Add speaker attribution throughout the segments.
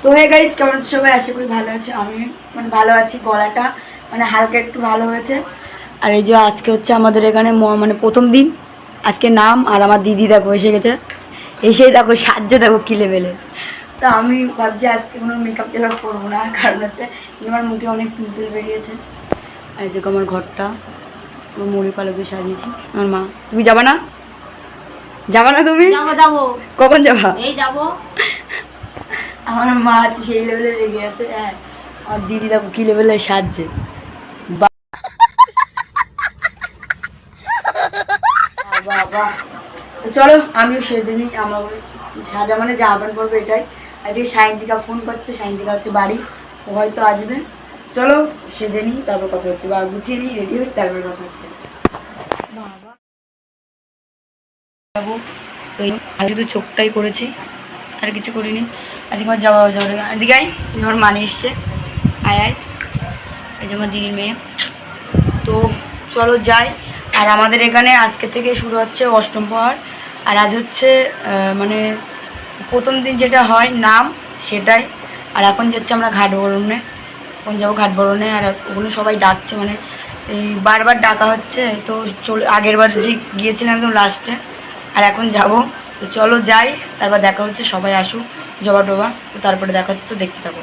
Speaker 1: তো hey guys, কেমন সবাই? আশা করি ভালো আছে। আমি মানে ভালো আছি, গলাটা মানে হালকা একটু ভালো হয়েছে। আর এই যে আজকে হচ্ছে আমাদের এখানে মানে প্রথম দিন, আজকে নাম। আর আমার দিদি দেখো এসে গেছে, এসেই দেখো সাজছে দেখো কি লেভেলে। তো আমি ভাবছি আজকে কোনো মেকআপ টেকআপ করবো না, কারণ হচ্ছে আমার মুখে অনেক পিম্পল বেরিয়েছে। আর এই যে আমার ঘরটা পুরো মুড়ি পালক দিয়ে সাজিয়েছি। আমার মা, তুমি যাবা না? যাবা না তুমি?
Speaker 2: যাবো।
Speaker 1: কখন যাবা?
Speaker 2: এই যাবো।
Speaker 1: আমার মা আছে সেই লেভেলে রেগে আছে। হ্যাঁ, আর দিদি দেখো কি লেভেলে সাজছে। বাবা, তো চলো আমিও সেজে নিই। আমার সাজা মানে জামা প্যান্ট পরবো এটাই। আজকে সায়ন্তিকা ফোন করছে, সায়ন্তিকা হচ্ছে বাড়ি, ও হয়তো আসবে। চলো সেজে নিই, তারপর কথা হচ্ছে, বা গুছিয়ে নিই, রেডি হই, তারপর কথা হচ্ছে। বাবা যাবো, এই শুধু চোখটাই করেছি, আর কিছু করিনি। এদিকে আমার যাওয়া যাবে। এদিকে আয়, আমার মানে এসছে। আয় আয়, এই যে আমার দিদির মেয়ে। তো চলো যাই। আর আমাদের এখানে আজকে থেকে শুরু হচ্ছে অষ্টম প্রহর। আর আজ হচ্ছে মানে প্রথম দিন যেটা হয় নাম, সেটাই। আর এখন যাচ্ছে আমরা ঘাট বরণে, এখন যাবো ঘাট বরণে। আর ওগুলো সবাই ডাকছে, মানে এই বারবার ডাকা হচ্ছে। তো আগের বার যে গিয়েছিলাম একদম লাস্টে, আর এখন যাব। তো চলো যাই, তারপর দেখা হচ্ছে। সবাই আসুক, জবা টবা, তো তারপরে দেখা হচ্ছে। তো দেখতে থাকো।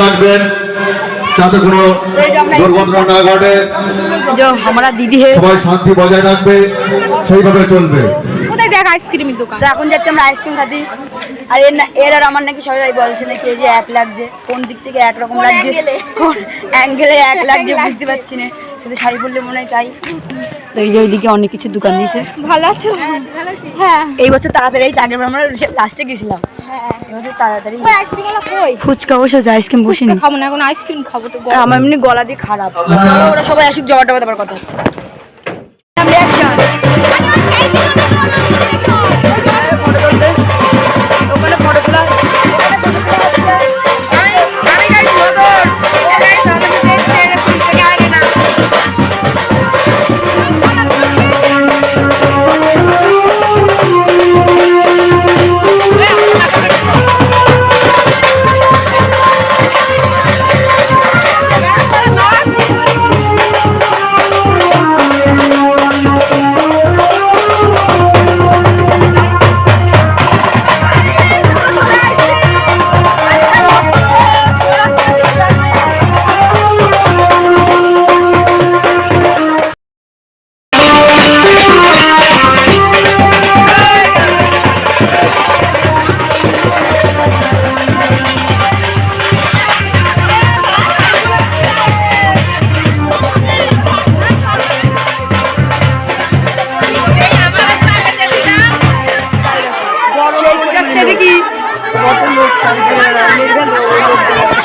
Speaker 3: লাগবেন যাতে কোনো দুর্ঘটনা না ঘটে,
Speaker 1: हमारा दीदी है,
Speaker 3: সবাই শান্তি বজায় রাখবে, সেইভাবে চলবে।
Speaker 2: কোথায় দেখ আইসক্রিমের দোকান?
Speaker 1: তো এখন যাচ্ছে আমরা আইসক্রিম খাতি। আর এর আর আমার নাকি সবাই বলছে নাকি এই যে এক লাগছে, কোন দিক থেকে একরকম লাগছে, কোন অ্যাঙ্গেলে এক লাগছে বুঝতে পারছি না। শুধু শাড়ি পরলে মনে হয় তাই। তো এই যে ওইদিকে অনেক কিছু দোকান দিয়েছে।
Speaker 2: ভালো আছো? হ্যাঁ।
Speaker 1: এই বছর তাড়াতাড়ি এই আগের বার আমরা লাস্টে গেছিলাম, এই বছর তাড়াতাড়ি।
Speaker 2: আইসক্রিম গুলো কই?
Speaker 1: ফুচকা বসেছে, আইসক্রিম বসিনি।
Speaker 2: খাবো না এখন, আইসক্রিম খাবো তো।
Speaker 1: আর আমার এমনি গলা দিয়ে খারাপ। চলো ওরা সবাই আসুক, জবা টবা তারপর কথা হচ্ছে। রিয়াকশন ফটো তুলবে, ওখানে ফটো তোলা।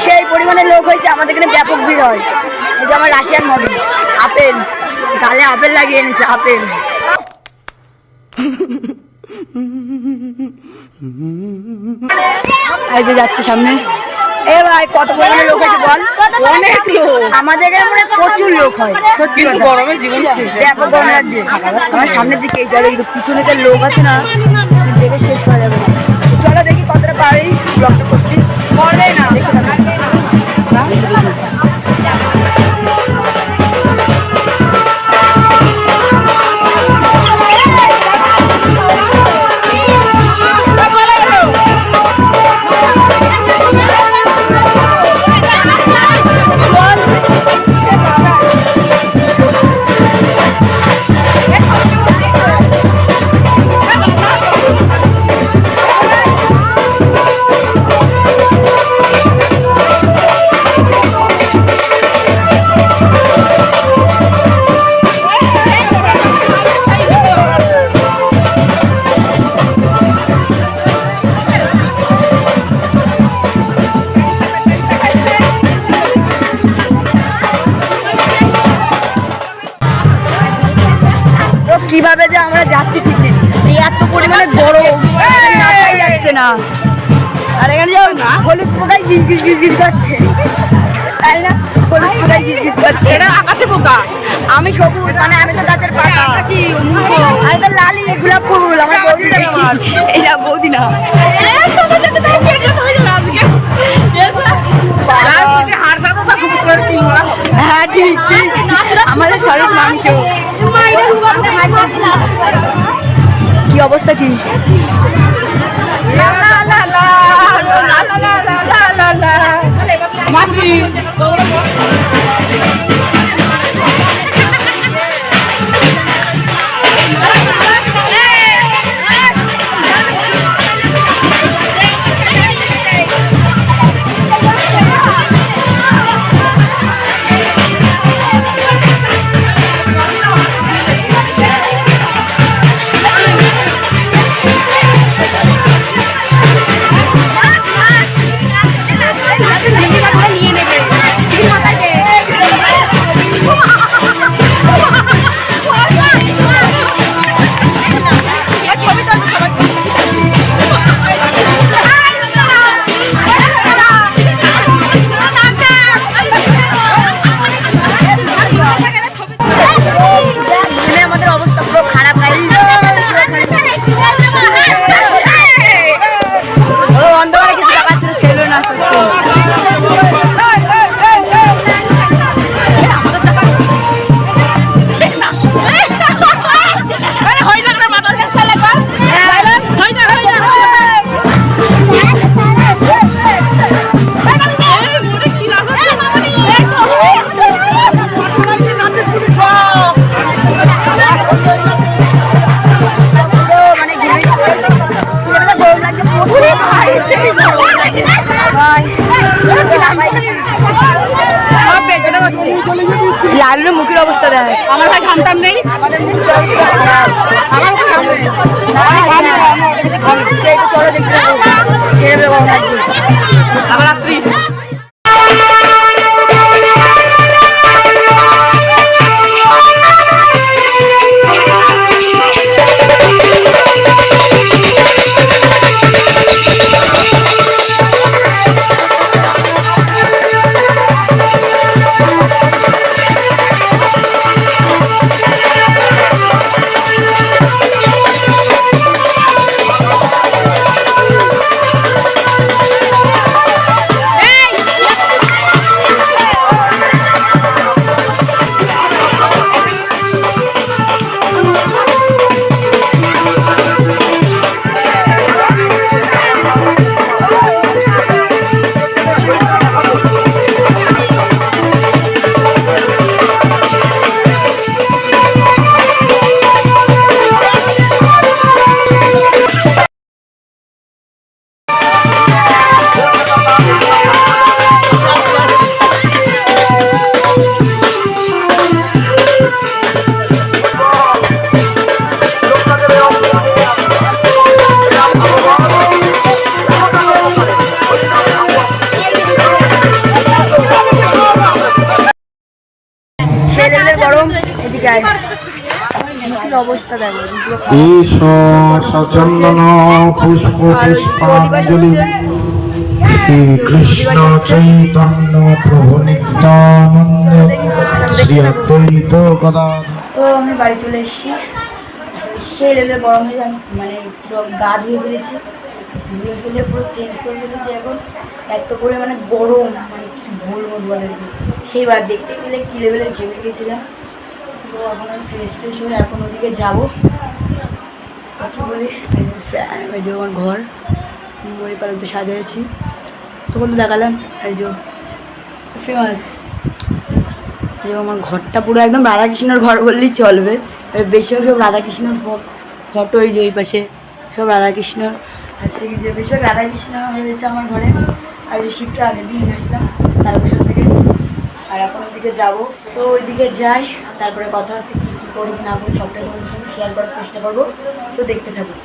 Speaker 1: সেই পরিমাণে লোক হয়েছে, আমাদের এখানে ব্যাপক ভিড় হয়। এই যে আমার রাশিয়ান মডেল আপেল, গালে আপেল লাগিয়ে এনেছে, আপেল। এই যে যাচ্ছে সামনে। এ ভাই, কত পরিমাণে লোক হয়েছে বল? অনেক লোক। আমাদের এখানে মানে প্রচুর লোক হয়, সত্যি কথা। গরমে জীবন ব্যাপক গরম লাগছে। আমার সামনের দিকে এই জায়গায় পিছনে যে লোক আছে না, দেখে শেষ করা যাবে না। চলো দেখি কতটা পারি, ব্লগটা করছি। করবে না কিভাবে যে আমরা যাচ্ছি ঠিক নেই, এত পরিমাণে গরম যাচ্ছে না। আর এখানে হলুদ পোকায় গিজ গিজ গিজ গিজ করছে, তাই না? হলুদ পোকায় গিজ গিজ করছে।
Speaker 2: আকাশে পোকা,
Speaker 1: আমি সবুজ, মানে আমি তো গাছের পাতা। আমি তো লালি গোলাপ ফুল। আমার বৌদি, আমার এটা বৌদি না। অবস্থা কি?
Speaker 2: মাসি
Speaker 1: আমাদের অবস্থা পুরো খারাপ গাইস। অন্ধকারে কিছু দেখাচ্ছিল সেগুলো না লালুর মুখের অবস্থা দেখ।
Speaker 2: আমার ভাই ঘামটাম নেই
Speaker 1: চলো দেখতে
Speaker 2: সারারাত্রি
Speaker 1: গরম। এদিকে অবস্থা দেখো
Speaker 3: সচন্দন পুষ্প পুষ্পাঞ্জলি শ্রীকৃষ্ণ চৈতন্য প্রভু নিত্যানন্দ শ্রী অদ্বৈত গদাধর।
Speaker 1: তো আমি বাড়ি চলে এসেছি, সেই লেভেলে গরম হয়ে আমি মানে পুরো গা ধুয়ে ফেলেছি, ধুয়ে ফেলে পুরো চেঞ্জ করে ফেলেছি। এখন এত পরিমাণে গরম, মানে কি বলবো তোমাদেরকে, সেইবার দেখতে গেলে কী লেভেলে ঘেমে গেছিলাম। তো এখন আমি ফ্রেশ ফ্রেশ হয়ে এখন ওদিকে যাবো। তো কী বলি, এই যে আমার ঘর মরি পালন তো সাজাইছি, তখন তো দেখালাম এই যে ফেমাস। এই যে আমার ঘরটা পুরো একদম রাধাকৃষ্ণর ঘর বললেই চলবে। বেশিরভাগ সব রাধাকৃষ্ণর ফটো, এই যে ওই পাশে সব রাধাকৃষ্ণর হচ্ছে কি, যে বেশিরভাগ রাধাকৃষ্ণ হয়েছে আমার ঘরে। আর যে শিবটা আগের দিন নিয়ে আসলাম তারকেশ্বর থেকে, আর এখন ওইদিকে যাবো। তো ওইদিকে যাই, তারপরে কথা হচ্ছে কী কী করি কি না করি সবটাই তোমাদের সঙ্গে শেয়ার করার চেষ্টা করবো। তো দেখতে থাকবো।